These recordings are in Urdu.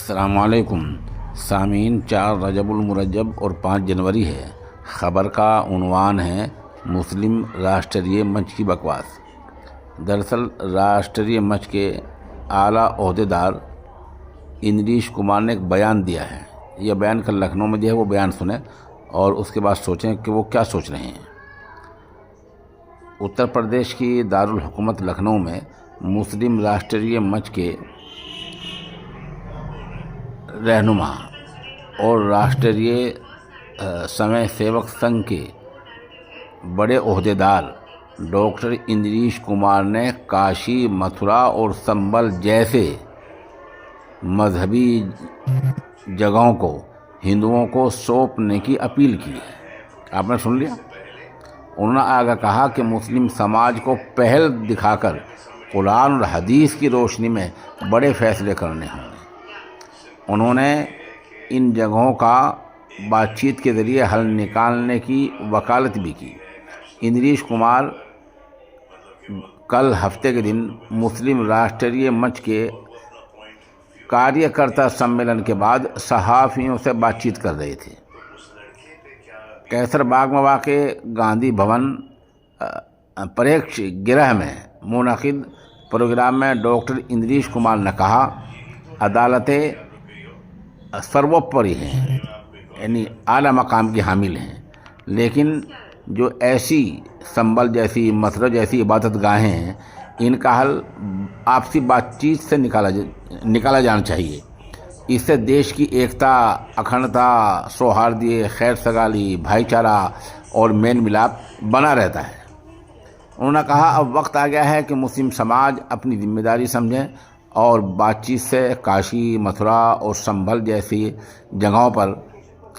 السلام علیکم سامعین، 4 رجب المرجب اور 5 جنوری ہے۔ خبر کا عنوان ہے مسلم راشٹریہ منچ کی بکواس۔ دراصل راشٹریہ منچ کے اعلیٰ عہدیدار اندریش کمار نے ایک بیان دیا ہے۔ یہ بیان کل لکھنؤ میں دیا ہے، وہ بیان سنیں اور اس کے بعد سوچیں کہ وہ کیا سوچ رہے ہیں۔ اتر پردیش کی دارالحکومت لکھنؤ میں مسلم راشٹریہ منچ کے رہنما اور راشٹریہ سمے سیوک سنگھ کے بڑے عہدیدار ڈاکٹر اندریش کمار نے کاشی، متھرا اور سنبل جیسے مذہبی جگہوں کو ہندوؤں کو سونپنے کی اپیل کی ہے۔ آپ نے سن لیا؟ انہوں نے آگے کہا کہ مسلم سماج کو پہل دکھا کر قرآن اور حدیث کی روشنی میں بڑے فیصلے کرنے ہوں گے۔ انہوں نے ان جگہوں کا بات چیت کے ذریعے حل نکالنے کی وکالت بھی کی۔ اندریش کمار کل ہفتے کے دن مسلم راشٹریہ منچ کے کاریہ کرتا سمیلن کے بعد صحافیوں سے بات چیت کر رہے تھے۔ کیسر باغ میں واقع گاندھی بھون پریکش گرہ میں منعقد پروگرام میں ڈاکٹر اندریش کمار نے کہا، عدالتیں سروپری ہیں، یعنی اعلیٰ مقام کی حامل ہیں، لیکن جو ایسی سنبل جیسی، متھرا جیسی عبادت گاہیں ہیں، ان کا حل آپسی بات چیت سے نکالا جانا چاہیے۔ اس سے دیش کی ایکتا، اکھنڈتا، سوہاردی، خیر سگالی، بھائی چارہ اور میل ملاپ بنا رہتا ہے۔ انہوں نے کہا، اب وقت آ گیا ہے کہ مسلم سماج اپنی ذمہ داری سمجھیں اور بات چیت سے کاشی، متھرا اور سنبھل جیسی جگہوں پر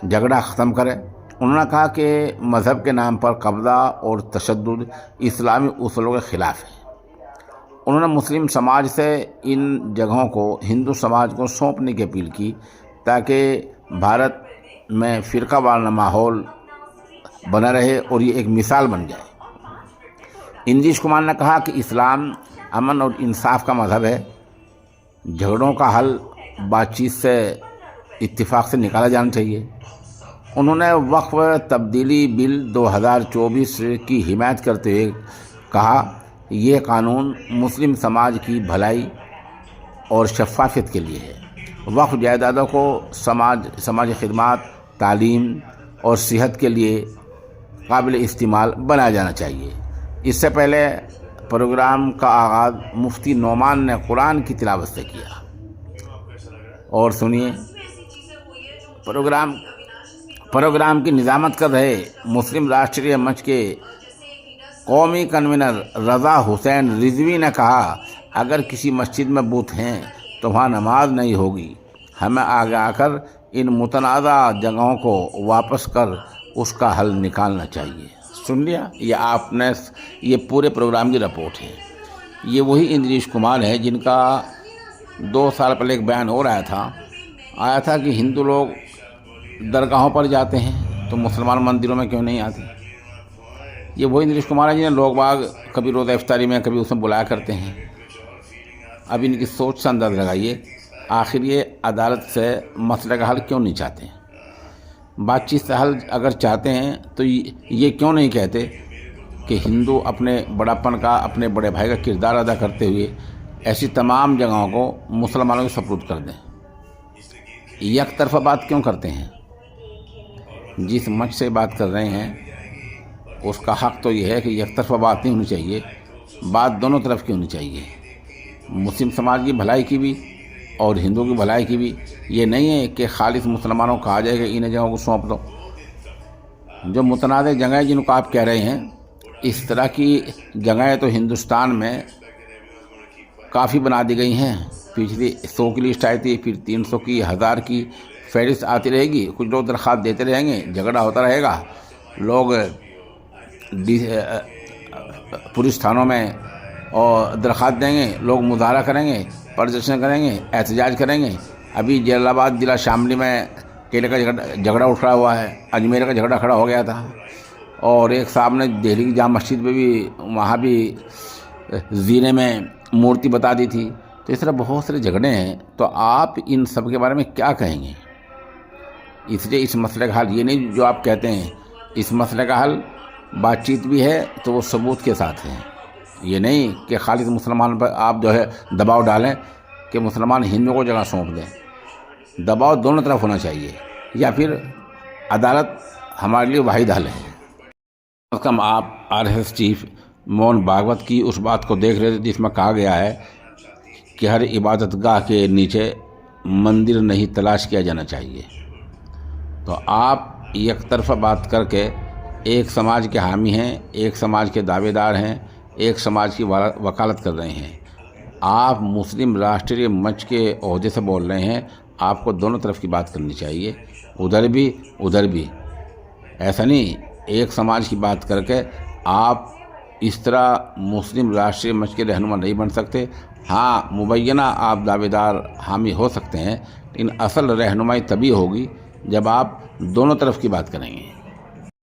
جھگڑا ختم کرے۔ انہوں نے کہا کہ مذہب کے نام پر قبضہ اور تشدد اسلامی اصولوں کے خلاف ہے۔ انہوں نے مسلم سماج سے ان جگہوں کو ہندو سماج کو سونپنے کی اپیل کی تاکہ بھارت میں فرقہ وارانہ ماحول بنا رہے اور یہ ایک مثال بن جائے۔ اندریش کمار نے کہا کہ اسلام امن اور انصاف کا مذہب ہے۔ جھگڑوں کا حل بات چیت سے، اتفاق سے نکالا جانا چاہیے۔ انہوں نے وقف تبدیلی بل 2024 کی حمایت کرتے ہوئے کہا، یہ قانون مسلم سماج کی بھلائی اور شفافیت کے لیے ہے۔ وقف جائیدادوں کو سماجی خدمات، تعلیم اور صحت کے لیے قابل استعمال بنایا جانا چاہیے۔ اس سے پہلے پروگرام کا آغاز مفتی نعمان نے قرآن کی تلاوت سے کیا۔ اور سنیے، پروگرام کی نظامت کر رہے مسلم راشٹریہ منچ کے قومی کنوینر رضا حسین رضوی نے کہا، اگر کسی مسجد میں بت ہیں تو وہاں نماز نہیں ہوگی۔ ہمیں آگے آ کر ان متنازع جگہوں کو واپس کر اس کا حل نکالنا چاہیے۔ سن لیا؟ یہ پورے پروگرام کی رپورٹ ہے۔ یہ وہی اندریش کمار ہے جن کا 2 سال پہلے ایک بیان اور آیا تھا کہ ہندو لوگ درگاہوں پر جاتے ہیں تو مسلمان مندروں میں کیوں نہیں آتے۔ یہ وہی اندریش کمار ہے جنہیں لوگ باغ کبھی روزہ افطاری میں، کبھی اس میں بلایا کرتے ہیں۔ اب ان کی سوچ سے انداز لگائیے، آخر یہ عدالت سے مسئلے کا حل کیوں نہیں چاہتے ہیں؟ بات چیت سے حل اگر چاہتے ہیں تو یہ کیوں نہیں کہتے کہ ہندو اپنے بڑاپن کا، اپنے بڑے بھائی کا کردار ادا کرتے ہوئے ایسی تمام جگہوں کو مسلمانوں کے سپرد کر دیں؟ یک طرفہ بات کیوں کرتے ہیں؟ جس منچ سے بات کر رہے ہیں اس کا حق تو یہ ہے کہ یک طرفہ بات نہیں ہونی چاہیے، بات دونوں طرف کی ہونی چاہیے، مسلم سماج کی بھلائی کی بھی اور ہندوؤں کی بھلائی کی بھی۔ یہ نہیں ہے کہ خالص مسلمانوں کو کہا جائے کہ ان جگہوں کو سونپ دو۔ جو متنازع جگہیں جن کو آپ کہہ رہے ہیں، اس طرح کی جگہیں تو ہندوستان میں کافی بنا دی گئی ہیں۔ پچھلی 100 کی لسٹ آئی تھی، پھر 300 کی، 1000 کی فہرست آتی رہے گی۔ کچھ لوگ درخواست دیتے رہیں گے، جھگڑا ہوتا رہے گا، لوگ پولیس تھانوں میں اور درخواست دیں گے، لوگ مظاہرہ کریں گے، پردرشن کریں گے، احتجاج کریں گے۔ ابھی جلال آباد ضلع شاملی میں کیلے کا جھگڑا اٹھا ہوا ہے، اجمیر کا جھگڑا کھڑا ہو گیا تھا، اور ایک صاحب نے دہلی کی جامع مسجد میں بھی، وہاں بھی زینے میں مورتی بتا دی تھی۔ تو اس طرح بہت سارے جھگڑے ہیں، تو آپ ان سب کے بارے میں کیا کہیں گے؟ اس لیے اس مسئلے کا حل یہ نہیں جو آپ کہتے ہیں، اس مسئلے کا حل بات چیت بھی ہے تو وہ ثبوت کے ساتھ ہے، یہ نہیں کہ خالص مسلمان پر آپ جو ہے دباؤ ڈالیں کہ مسلمان ہندوؤں کو جگہ سونپ دیں۔ دباؤ دونوں طرف ہونا چاہیے، یا پھر عدالت ہمارے لیے واحد حل ہے۔ کم آپ RSS چیف موہن بھاگوت کی اس بات کو دیکھ رہے تھے جس میں کہا گیا ہے کہ ہر عبادت گاہ کے نیچے مندر نہیں تلاش کیا جانا چاہیے۔ تو آپ یک طرفہ بات کر کے ایک سماج کے حامی ہیں، ایک سماج کے دعوے دار ہیں، ایک سماج کی وکالت کر رہے ہیں۔ آپ مسلم راشٹریہ منچ کے عہدے سے بول رہے ہیں، آپ کو دونوں طرف کی بات کرنی چاہیے، ادھر بھی۔ ایسا نہیں ایک سماج کی بات کر کے آپ اس طرح مسلم راشٹریہ منچ کے رہنما نہیں بن سکتے۔ ہاں مبینہ آپ دعوے دار حامی ہو سکتے ہیں، لیکن اصل رہنمائی تبھی ہوگی جب آپ دونوں طرف کی بات کریں گے۔